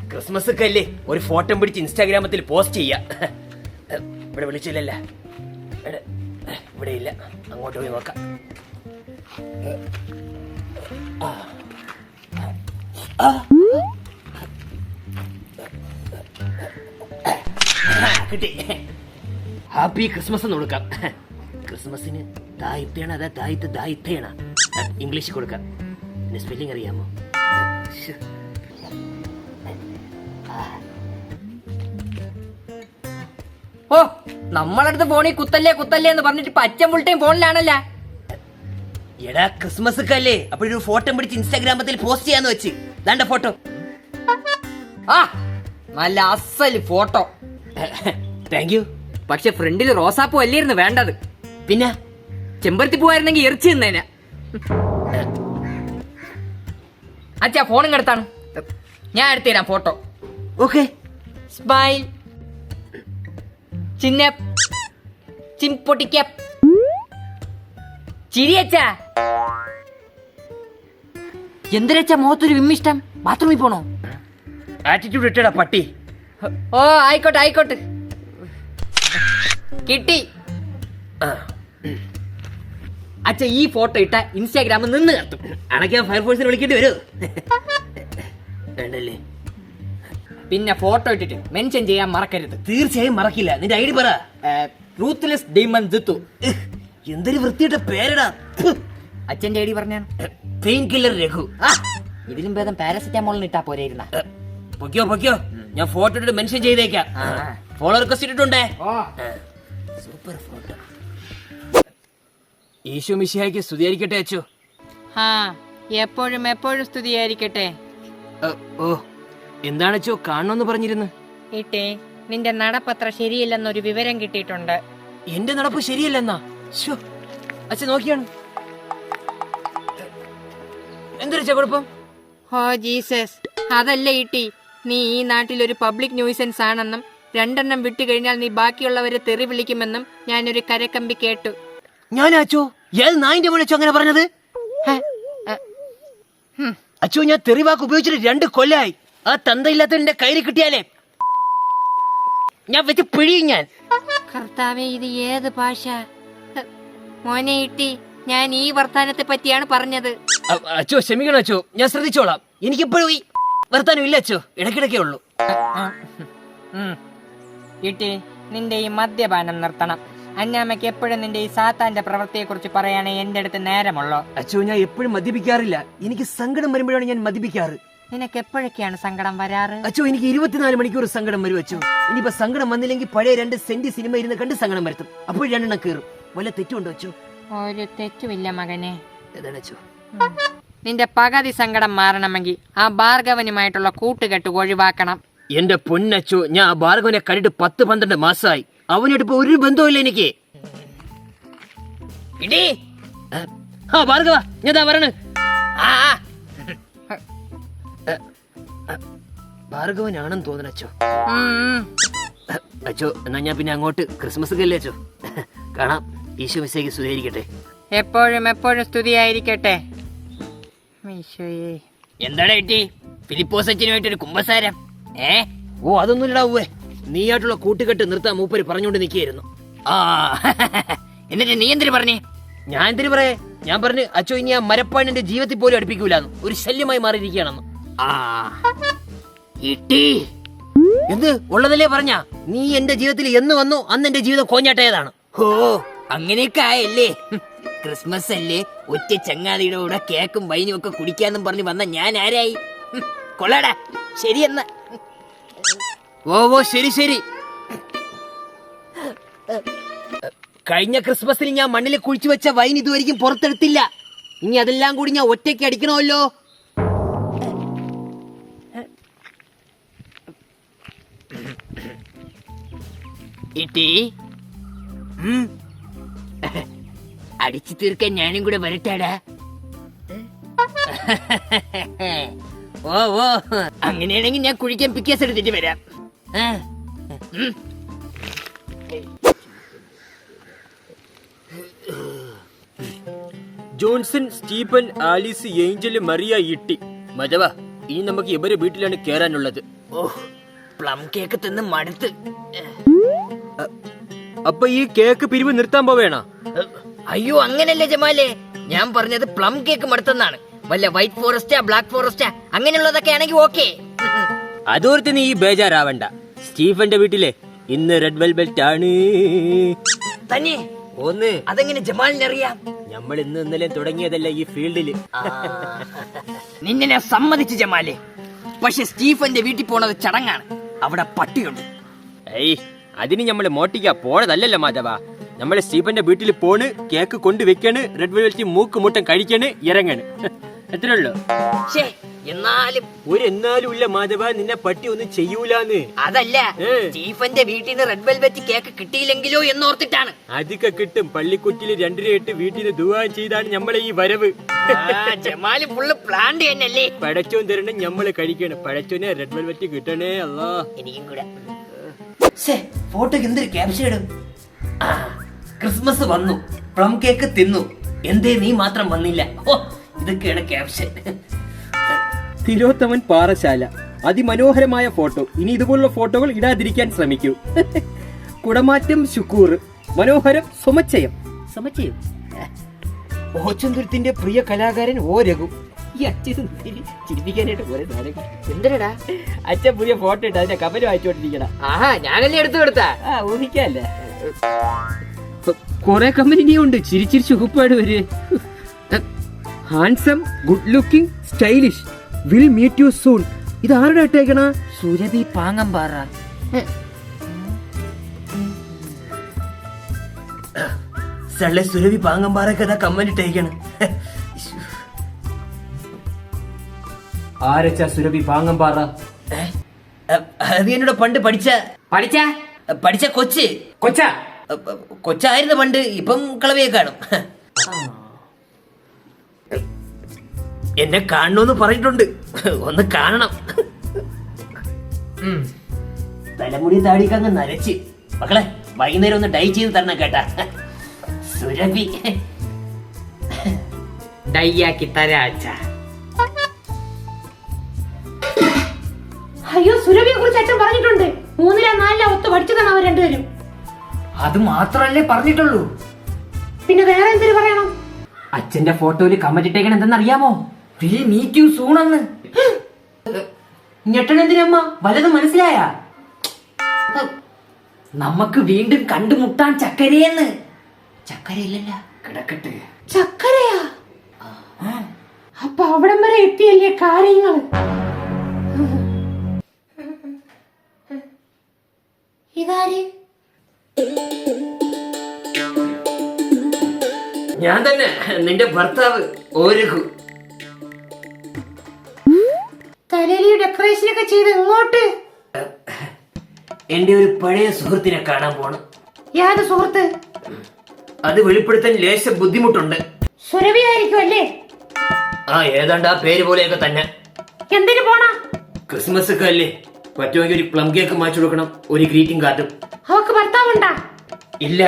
Christmas ഒക്കെ അല്ലേ, ഒരു ഫോട്ടോ പിടിച്ച് ഇൻസ്റ്റാഗ്രാമത്തിൽ പോസ്റ്റ് ചെയ്യാ. ഇവിടെ വിളിച്ചില്ലല്ല, ഇവിടെ ഇല്ല, അങ്ങോട്ട് പോയി നോക്കാം. കിട്ടി. ഹാപ്പി ക്രിസ്മസ് എന്ന് കൊടുക്കാം. ക്രിസ്മസിന് ദായിത്തേണ, അതാ ദായിത്തേണ ഇംഗ്ലീഷ് കൊടുക്കാം. പിന്നെ സ്പെല്ലിംഗ് അറിയാമോ? ഓ, നമ്മളടുത്ത് ഫോണിൽ കുത്തല്ലേ എന്ന് പറഞ്ഞിട്ട് പച്ചം ഫുൾട്ടൈം ഫോണിലാണല്ല. എടാ ക്രിസ്മസ് ഒക്കെ അല്ലേ, അപ്പോഴൊരു ഫോട്ടോ പിടിച്ച് ഇൻസ്റ്റാഗ്രാമത്തിൽ പോസ്റ്റ് ചെയ്യാന്ന് വെച്ച്. ദാണ്ട ഫോട്ടോ. ആ, നല്ല അസല് ഫോട്ടോ. Thank you. പക്ഷെ ഫ്രണ്ടിൽ റോസാപ്പൂ അല്ലായിരുന്നു വേണ്ടത്. പിന്നെ ചെമ്പരത്തി പൂവായിരുന്നെങ്കിൽ ഇറച്ചി നിന്നേനെ. അച്ഛാ ഫോണും എടുത്താണ്, ഞാൻ എടുത്തുതരാം ഫോട്ടോ. ഓക്കെ. സ്മൈൽ, ചിന്നപ്പ്, ചിമ്പൊട്ടിക്കപ്പ്, ചിരിയച്ചാ. എന്തിനച്ചാ മുഖത്തൊരു വിമ്മിഷ്ടം? ബാത്റൂമിൽ പോണോ? ആറ്റിറ്റ്യൂഡ് ഇട്ടടാ പട്ടി. ഓ ആയിക്കോട്ടെ. കിട്ടി. അച്ഛ ഈ ഫോട്ടോ ഇട്ട ഇൻസ്റ്റാഗ്രാമിൽ നിന്ന് കത്തും. അണയ്ക്കാൻ ഫയർഫോഴ്സിനെ വിളിക്കേണ്ടി വരൂ. വേണ്ടല്ലേ? പിന്നെ ഫോട്ടോ ഇട്ടിട്ട് മെൻഷൻ ചെയ്യാൻ മറക്കരുത്. തീർച്ചയായും മറക്കില്ല. നിന്റെ ഐഡി പറ. Ruthless demon Jithu. എന്തൊരു വൃത്തിയുടെ പേരടാ. അച്ഛന്റെ ഐഡി പറഞ്ഞാണ് പെയിൻ കില്ലർ രഘു. ഇതിലും ഭേദം പാരസെറ്റാമോളിന് ഇട്ടാ പോരായിരുന്ന. പൊക്കിയോ, ഞാൻ ഫോട്ടോ ഇട്ടിട്ട് മെൻഷൻ ചെയ്തേക്കാം. ഫോളോ റിക്വസ്റ്റ് ഇട്ടിട്ടുണ്ടേ. Super photo. ഈശോ മിശിഹായ്ക്ക് സ്തുതിയായിരിക്കട്ടെ അച്ചു. എപ്പോഴും സ്തുതിയായിരിക്കട്ടെ. ഓ, എന്താണ് അച്ചു കാണണമെന്ന് പറഞ്ഞിരുന്നു? ഇട്ടേ, നിന്റെ നടപ്പത്ര ശരിയില്ലെന്നൊരു വിവരം കിട്ടിയിട്ടുണ്ട്. എന്റെ നടപ്പ് ശരിയല്ലെന്നാ? അച്ഛൻ നോക്കിയാണ്. എന്തൊരു കുഴപ്പം? ഓ ജീസസ്, അതല്ല ഇട്ടി, നീ ഈ നാട്ടിൽ ഒരു പബ്ലിക് ന്യൂസൻസ് ആണെന്നും 2 എണ്ണം വിട്ടുകഴിഞ്ഞാൽ നീ ബാക്കിയുള്ളവരെ തെറി വിളിക്കുമെന്നും ഞാനൊരു കരക്കമ്പി കേട്ടു. ഞാൻ അച്ചോ ഏത് നായിന്റെ മോനെ അങ്ങനെ പറഞ്ഞത്? അച്ചോ, ഞാൻ തെറിവാക്ക് ഉപയോഗിച്ചിട്ട് 2 കൊല്ലായി. ആ തന്തയില്ലാത്തവന്റെ കയ്യിൽ കിട്ടിയാലേ ഞാൻ വെച്ച് പിഴിയും ഞാൻ. കർത്താവേ, ഇത് ഏത് ഭാഷ? മോനെ ഇട്ടി, ഞാൻ ഈ വർത്താനത്തെ പറ്റിയാണ് പറഞ്ഞത്. അച്ചോ ക്ഷമിക്കണം അച്ചോ, ഞാൻ ശ്രദ്ധിച്ചോളാം. എനിക്കിപ്പോഴും ഈ വർത്താനം ഇല്ല അച്ചോ, ഇടയ്ക്കിടയ്ക്കേ ഉള്ളൂ. ഇട്ടി, നിന്റെ ഈ മദ്യപാനം നിർത്തണം. അന്നാമ്മയ്ക്ക് എപ്പോഴും നിന്റെ ഈ സാത്താന്റെ പ്രവൃത്തിയെ കുറിച്ച് പറയാനേ എന്റെ അടുത്ത് നേരമുള്ളോ? അച്ചോ, ഞാൻ എപ്പോഴും മദ്യപിക്കാറില്ല. എനിക്ക് സങ്കടം വരുമ്പോഴാണ് ഞാൻ മദ്യപിക്കാറ്. നിനക്ക് എപ്പോഴൊക്കെയാണ് സങ്കടം വരാറ്? അച്ചോ, എനിക്ക് 24 മണിക്കൂർ സങ്കടം വരും അച്ചോ. ഇനിയിപ്പോ സങ്കടം വന്നില്ലെങ്കിൽ പഴയ 2 സെന്റി സിനിമ ഇരുന്ന് കണ്ട് സങ്കടം വരുത്തും. അപ്പോൾ 2 എണ്ണം കയറും. വല്ല തെറ്റുണ്ടോ അച്ചോ? ഒരു തെറ്റുമില്ല മകനെ. ഏതാണ് അച്ചോ? നിന്റെ പകുതി സങ്കടം മാറണമെങ്കിൽ ആ ഭാർഗവനുമായിട്ടുള്ള കൂട്ടുകെട്ട് ഒഴിവാക്കണം. എന്റെ പൊന്നച്ചോ, ഞാൻ ആ ഭാർഗവനെ കണ്ടിട്ട് 10-12 മാസമായി. അവനോട്ടിപ്പോ ഒരു ബന്ധവുമില്ല എനിക്ക്. ഭാർഗവ, ഞാൻ പറയണ്. ഭാർഗവനാണെന്ന് തോന്നണ അച്ചോ. അച്ചോ, എന്നാ ഞാൻ പിന്നെ അങ്ങോട്ട്. ക്രിസ്മസ് ഒക്കെ അല്ലേ അച്ചോ? കാണാം. ഈശോ മിശിഹായ്ക്ക് സ്തുതിയായിരിക്കട്ടെ. എപ്പോഴും സ്തുതിയായിരിക്കട്ടെ. എന്താടാ ഏട്ടി, ഫിലിപ്പോസ് അച്ഛനുമായിട്ടൊരു കുമ്പസാരം? ഓ, അതൊന്നുമില്ലടാവേ. നീയായിട്ടുള്ള കൂട്ടുകെട്ട് നിർത്താൻ മൂപ്പര് പറഞ്ഞുകൊണ്ട് നിൽക്കുകയായിരുന്നു. എന്നിട്ട് നീ എന്തിനു പറഞ്ഞേ? ഞാൻ എന്തിനു പറയേ? ഞാൻ പറഞ്ഞു അച്ചോ, ഇനി ആ മരപ്പാടിന്റെ ജീവിതത്തിൽ പോലും അടുപ്പിക്കൂലെന്ന്. ഒരു ശല്യമായി മാറിയിരിക്കുകയാണെന്ന്. എന്ത് ഉള്ളതല്ലേ പറഞ്ഞ? നീ എന്റെ ജീവിതത്തിൽ എന്ന് വന്നു അന്ന് എന്റെ ജീവിതം കോഞ്ഞാട്ടേതാണ്. ഓ, അങ്ങനെയൊക്കെ ആയല്ലേ? ക്രിസ്മസ് അല്ലേ, ഒറ്റ ചങ്ങാതിയുടെ കൂടെ കേക്കും വൈനും ഒക്കെ കുടിക്കാന്നും പറഞ്ഞു വന്ന ഞാൻ ആരായി? കൊള്ളാടാ. ശരിയെന്ന. ഓ ശരി. കഴിഞ്ഞ ക്രിസ്മസിന് ഞാൻ മണ്ണിൽ കുഴിച്ചു വെച്ച വൈൻ ഇതുവരെയും പുറത്തെടുത്തില്ല. ഇനി അതെല്ലാം കൂടി ഞാൻ ഒറ്റയ്ക്ക് അടിക്കണമല്ലോ. അടിച്ചു തീർക്കാൻ ഞാനും കൂടെ വരട്ടാടാ. ഓ അങ്ങനെയാണെങ്കിൽ ഞാൻ കുഴിക്കാൻ പിക്കേസ് എടുത്തിട്ട് വരാം. Johnson, Stephen, Alice, Angel, Mariya, Itty. മജവ, ഇനി നമുക്ക് ഇവരെ വീട്ടിലാണ് കേറാനുള്ളത്. പ്ലം കേക്ക് തിന്ന് മടുത്ത്. അപ്പൊ ഈ കേക്ക് പിരിവ് നിർത്താൻ പോവേണ? അയ്യോ അങ്ങനല്ലേ ജമാലേ, ഞാൻ പറഞ്ഞത് പ്ലം കേക്ക് മടുത്തെന്നാണ്. വല്ല വൈറ്റ് ഫോറസ്റ്റാ ബ്ലാക്ക് ഫോറസ്റ്റാ അങ്ങനെയുള്ളതൊക്കെ ആണെങ്കിൽ ഓക്കെ. അതോർത്ത് നീ ബേജാറാവണ്ട. സ്റ്റീഫന്റെ വീട്ടിലെ ഇന്ന് റെഡ് വെൽവെറ്റ് ആണ്. തന്നെ ഒന്ന് അതെങ്ങനെ ജമാലിനറിയാം? നമ്മൾ ഇന്ന് ഇന്നലെ തുടങ്ങിയതല്ല ഈ ഫീൽഡില്. നിന്നെ ഞാൻ സമ്മതിച്ചു ജമാലെ, പക്ഷെ സ്റ്റീഫന്റെ വീട്ടിൽ പോണത് ചടങ്ങാണ്. അവിടെ പട്ടിയുണ്ട്. ഏയ്, അതിന് നമ്മള് മോട്ടിക്ക പോണതല്ലല്ലോ മാധവ. നമ്മള് സ്റ്റീഫന്റെ വീട്ടിൽ പോണ്, കേക്ക് കൊണ്ടുവെക്കാണ്, റെഡ് വെൽവെറ്റ് മൂക്ക് മുട്ടം കഴിക്കാണ്, ഇറങ്ങാണ്. എത്ര ഉള്ളു? എന്നാലും ഒരു എന്നാലും ഇല്ല മാധവ, നിന്നെ പട്ടി ഒന്നും ചെയ്യൂലെന്ന്. അതല്ല, സ്റ്റീഫന്റെ വീട്ടിൽ നിന്ന് റെഡ് വെൽവെറ്റ് കേക്ക് കിട്ടിയില്ലെങ്കിലോ എന്നോർത്തിട്ടാണ്. അതൊക്കെ കിട്ടും. പള്ളിക്കുറ്റില് 2 രൂപ ഇട്ട് വീട്ടിൽ നിന്ന് ദുആ ചെയ്താണ് നമ്മളെ ഈ വരവ്. ജമാല് ഫുള്ള് പ്ലാൻഡ് തന്നെയല്ലേ. പടച്ചോൻ തരണം, നമ്മള് കഴിക്കണം. പടച്ചോനെ റെഡ് വെൽവെറ്റ് കിട്ടണേ അല്ലാ. എനിക്കും കൂടെ. ഫോട്ടോക്ക് എന്തൊരു ക്യാപ്ഷൻ ഇടും? ക്രിസ്മസ് വന്നു, പ്ലം കേക്ക് തിന്നു, എന്തേ നീ മാത്രം വന്നില്ല? ഇതൊക്കെയാണ് ക്യാപ്ഷൻ. തിലോത്തമൻ പാറശാല, അതിമനോഹരമായ ഫോട്ടോ. ഇനി ഇതുപോലുള്ള ഫോട്ടോകൾ ഇടാതിരിക്കാൻ ശ്രമിക്കൂ. കുടമാറ്റം ശുക്കൂർ, മനോഹരം സുമച്ചയം. സമച്ചയോ? ഓച്ചന്തുരത്തിന്റെ പ്രിയ കലാകാരൻ ഓ രഘു. ഈ അച്ഛൻ ചിരിപ്പിക്കാനായിട്ട് കുറെ സാധനങ്ങൾ. എന്തിനടാ അച്ഛൻ പുതിയ ഫോട്ടോ ഇട്ട് അതിന്റെ കമല് വായിച്ചോണ്ടിരിക്കണം. ആഹാ, ഞാനല്ലേ എടുത്തു കൊടുത്താ. ഊഹിക്കല്ലേ. കൊറേ കമ്പനി ഉണ്ട് ചിരിച്ചിരിച്ച് ഹുപ്പാട് വരെ. Handsome, good looking, stylish, will meet you soon. ഇത് ആരുടെ ഇട്ടേക്കണ? സുരഭി പാങ്ങമ്പാറ. സുരഭി പാങ്ങമ്പാറൊക്കെ കമ്മന്റ് ഇട്ടേക്കാണ്. ആരച്ചാ സുരഭി പാങ്ങമ്പാറ? അത് എന്നോട് പണ്ട് പഠിച്ച കൊച്ചായിരുന്നു പണ്ട്. ഇപ്പം കളവിയെ കാണും. എന്നെ കാണണമെന്ന് പറഞ്ഞിട്ടുണ്ട്, ഒന്ന് കാണണം. തലമുടി താടിക്കങ്ങ് നരച്ച്. മക്കളെ, വൈകുന്നേരം ഒന്ന് ഡൈ ചെയ്ത് തരണം കേട്ടാ. സുരഭി ഡൈയാക്കി തരാച്ച. അയ്യോ, സുരഭിയെ കുറിച്ച് അച്ഛൻ പറഞ്ഞിട്ടുണ്ട്. 3 4 ഒത്ത് പഠിച്ചതാണ് അവർ രണ്ടുപേരും. അത് മാത്രല്ലേ പറഞ്ഞിട്ടുള്ളൂ? പിന്നെ വേറെ എന്തിനു പറയണം? അച്ഛന്റെ ഫോട്ടോയില് കമന്റ് ഇട്ടേക്കണ എന്തെന്നറിയാമോ? വിൽ മീറ്റ് യു സൂൺ എന്ന്. ഞെട്ടണെന്തിനമ്മ, വലത് മനസ്സിലായ? നമുക്ക് വീണ്ടും കണ്ടുമുട്ടാൻ ചക്കരയെന്ന്. ചക്കരയില്ലല്ല, കിടക്കട്ടെ. ചക്കരയാ? അപ്പൊ അവിടം വരെ എത്തിയല്ലേ കാര്യങ്ങള്. ഇതാര്? ഞാൻ തന്നെ, നിന്റെ ഭർത്താവ് ഓരഹു. തലയിൽ ഡെക്കറേഷൻ ഒക്കെ ചെയ്ത് ഇങ്ങോട്ട്. എന്റെ ഒരു പഴയ സുഹൃത്തിനെ കാണാൻ പോണം. ഏത് സുഹൃത്ത്? അത് വെളിപ്പെടുത്താൻ ലേശം ബുദ്ധിമുട്ടുണ്ട്. സുരഭി ആയിരിക്കും അല്ലേ? ഏതാണ്ട് ആ പേര് പോലെയൊക്കെ തന്നെ. എന്തിനു പോണ? ക്രിസ്മസ് ഒക്കെ അല്ലേ, പറ്റുമെങ്കിൽ ഒരു പ്ലം കേക്ക് മാറ്റി കൊടുക്കണം, ഒരു ഗ്രീറ്റിംഗ് കാർഡും. അവക്ക് ഭർത്താവുണ്ടാ? ഇല്ല,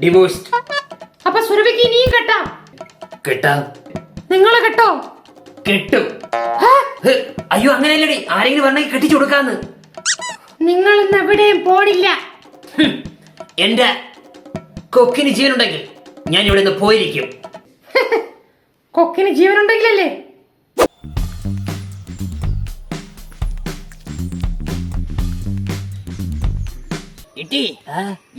ഡിവോഴ്സ്ഡ്. അപ്പൊ സുരഭിക്ക് ഇനിയും കെട്ടാം? കെട്ടാം. നിങ്ങളെ കെട്ടോ? കെട്ടും. അയ്യോ അങ്ങനെയല്ലടി, ആരെങ്കിലും പറഞ്ഞെങ്കിൽ കെട്ടിച്ചു കൊടുക്കാന്ന്. നിങ്ങൾ ഇന്ന് എവിടെയും പോണില്ല. എന്റെ കൊക്കിന് ജീവനുണ്ടെങ്കിൽ ഞാൻ ഇവിടെ നിന്ന് പോയിരിക്കും. കൊക്കിന് ജീവനുണ്ടെങ്കിലല്ലേ?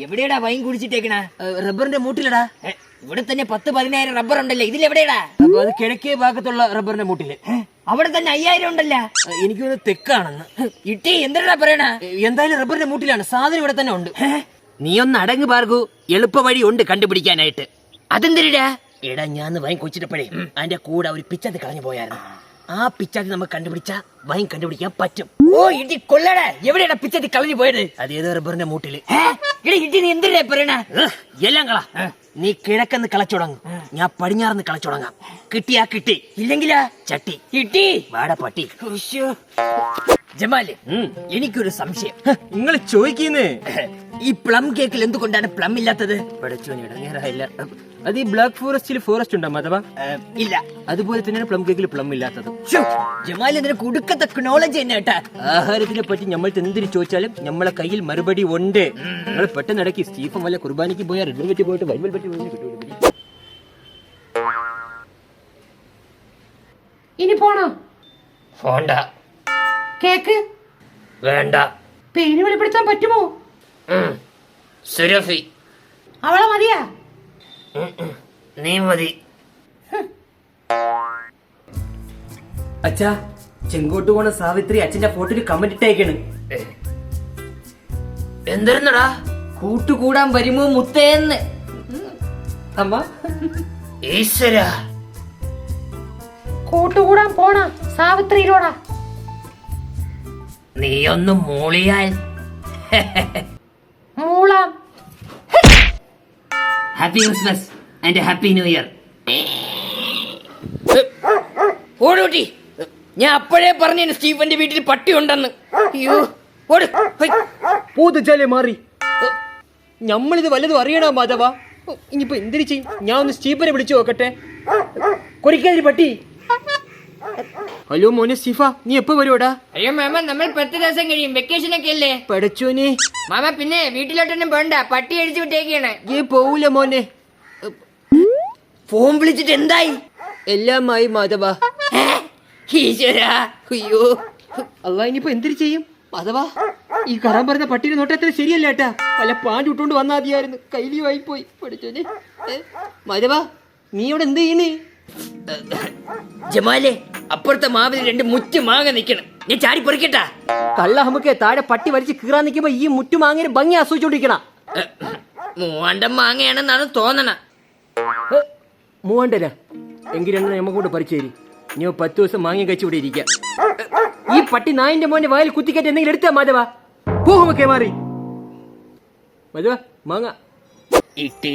എവിടെയാടാ വൈൻ കുടിച്ചിട്ടേക്കണ? റബ്ബറിന്റെ മൂട്ടിലടാ. ഇവിടെ തന്നെ 10,000-15,000 റബ്ബർ ഉണ്ടല്ലോ, ഇതിലെവിടെയാടാ? അപ്പൊ അത് കിഴക്കേ ഭാഗത്തുള്ള റബ്ബറിന്റെ മൂട്ടില്. അവിടെ തന്നെ 5,000 ഉണ്ടല്ല. എനിക്ക് തെക്കാണെന്ന്. ഇട്ടി എന്താ പറയണ? എന്തായാലും റബ്ബറിന്റെ മൂട്ടിലാണ്, സാധനം ഇവിടെ തന്നെ ഉണ്ട്. നീ ഒന്ന് അടങ്ങ് പാർക്കൂ, എളുപ്പ വഴി ഉണ്ട് കണ്ടുപിടിക്കാനായിട്ട്. അതെന്തിനാ? എടാ, ഞാൻ വൈൻ കുടിച്ചിട്ടപ്പോഴേ അതിന്റെ കൂടെ ഒരു പിച്ചാത്തി കളഞ്ഞു പോയായിരുന്നു. ആ പിച്ചാത്തി നമുക്ക് കണ്ടുപിടിച്ച വൈൻ കണ്ടുപിടിക്കാൻ പറ്റും. ഓ ഇടി കൊള്ളടാ, എവിടെയാണ് പിച്ചാത്തി കളഞ്ഞു പോയത്? അതേതോ റബ്ബറിന്റെ മൂട്ടില്. ഇടി നീ എന്തിനാ പറയണ? എല്ലാം കള. നീ കിഴക്കെന്ന് കളച്ചുടങ്ങും, ഞാൻ പടിഞ്ഞാറന്ന് കളച്ചുടങ്ങാം. കിട്ടിയാ കിട്ടി, ഇല്ലെങ്കിലാ ചട്ടി. കിട്ടി വാട പട്ടി. ജമാല്, എനിക്കൊരു സംശയം. നിങ്ങൾ ചോദിക്കുന്നേ. ഈ പ്ലം കേക്കിൽ എന്തുകൊണ്ടാണ് പ്ലം ഇല്ലാത്തത്? അത് ഈ ബ്ലാക്ക് ഫോറസ്റ്റിൽ ഫോറസ്റ്റ് ഉണ്ടോ മാധവ? ഇല്ല. അതുപോലെ തന്നെയാണ് പ്ലം കേക്കിൽ പ്ലം ഇല്ലാത്തത്. ജമാൽ ഇതിന് കൊടുക്കത്ത നോളജ് തന്നെ കേട്ടാ. ആഹാരത്തിനെ പറ്റി നമ്മൾ എന്തിനു ചോദിച്ചാലും നമ്മളെ കയ്യിൽ മറുപടി ഉണ്ട്. നിങ്ങൾ പെട്ടെന്ന് ഇടയ്ക്ക് സ്റ്റീഫൻ വല്ല കുർബാനിക്ക് പോയാൽ റെഡ് വെൽവെറ്റ് പോയിട്ട് വൈറ്റ് വെൽവെറ്റ് കിട്ടും. ഇനി പോണോ? പോണ്ട. കേക്ക് വേണ്ട. പേര് വെളിപ്പെടുത്താൻ പറ്റുമോ? സുരഭി. അവളെ മതിയാ? നീ മതി. അച്ഛാ, ചെങ്കോട്ട് പോണ സാവിത്രി അച്ഛന്റെ ഫോട്ടോയിൽ കമന്റ് ഇട്ടേക്കാണ്. എന്തായിരുന്നടാ? കൂട്ടുകൂടാൻ വരുമോ മുത്തേന്ന്. അമ്മ ഈശ്വര. കൂട്ടുകൂടാൻ പോണ സാവിത്രിയിലോടാ. നീ ഒന്ന് മൂളിയാൽ മൂളാം. Happy Christmas and happy new year. ഓടൂട്ടി, ഞാൻ അപ്പോഴേ പറഞ്ഞു സ്റ്റീഫന്റെ വീട്ടിൽ പട്ടി ഉണ്ടെന്ന്. അയ്യോ, ഓട്. പൂതച്ചാലേ മാറി. നമ്മളിത് വല്ലതും അറിയണോ മാധവ? ഇനിയിപ്പോ എന്തിനു ചെയ്യും? ഞാൻ ഒന്ന് സ്റ്റീഫനെ വിളിച്ചു നോക്കട്ടെ. കൊറിക്കാതിരി പട്ടി. ഹലോ മോനെ സ്റ്റീഫ, നീ എപ്പോ വരുവാടാ? അയ്യോ മാമ, നമ്മൾ 10 ദിവസം കഴിയും. വെക്കേഷൻ ഒക്കെ അല്ലേ പടച്ചോനെ. മാമ. പിന്നെ വീട്ടിലോട്ടൊന്നും പോണ്ട, പട്ടി അടിച്ചു വിട്ടേക്കാണ്. ഏ പോവൂല മോനെ. ഫോൺ വിളിച്ചിട്ട് എന്തായി? എല്ലാമായി മാധവ. ഈശ്വര. അയ്യോ, അല്ല ഇനിയിപ്പോ എന്തിനു ചെയ്യും മാധവ? ഈ കറാൻ പറഞ്ഞ പട്ടിയുടെ നോട്ടത്തിൽ ശരിയല്ല ഏട്ടാ. വല്ല പാൻറ് ഇട്ടുകൊണ്ട് വന്നാ മതിയായിരുന്നു. കയ്യിലുമായി പോയി. പഠിച്ചോനെ. മാധവ, നീ ഇവിടെ എന്ത് ചെയ്യണേ? ജമാലെ, അപ്പുറത്തെ മാവിൽ 2 മുറ്റ് മാങ്ങ നിക്കണം. ഞാൻ ചാടി പൊറിക്കട്ടാ? കള്ള നമുക്ക് താഴെ പട്ടി വലിച്ച് കീറാൻ നിൽക്കുമ്പോ ഈ മുറ്റു മാങ്ങയുടെ ഭംഗി ആസ്വദിച്ചോണ്ടിരിക്കണ. മൂവാണ്ടം മാങ്ങയാണെന്നാണ് തോന്നണ. മൂവാണ്ടല്ല എങ്കിൽ നമുക്ക് കൊണ്ട് പറിച്ചേരി. നീ 10 ദിവസം മാങ്ങ കഴിച്ചു ഇവിടെ ഇരിക്കാം. ഈ പട്ടി നായിന്റെ മോന്റെ വായിൽ കുത്തിക്കറ്റ് എന്തെങ്കിലും എടുത്താ മാധവ. പോകുമൊക്കെ മാറി. മാധവ മാങ്ങ ഇട്ടി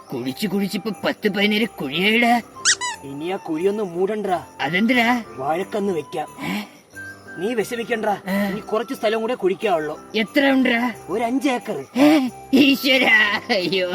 കുഴിച്ചു കുഴിച്ചിപ്പോ 10-17 കുഴിയുടെ. ഇനി ആ കുഴിയൊന്നും മൂടണ്ടാ. അതെന്തിനാ? വാഴക്കന്ന് വെക്കാം. നീ വിഷമിക്കണ്ടാ. ഇനി കുറച്ച് സ്ഥലം കൂടെ കുഴിക്കാവുള്ളൂ. എത്ര ഉണ്ടാ? ഒരു 5 ഏക്കർ. ഈശ്വര. അയ്യോ.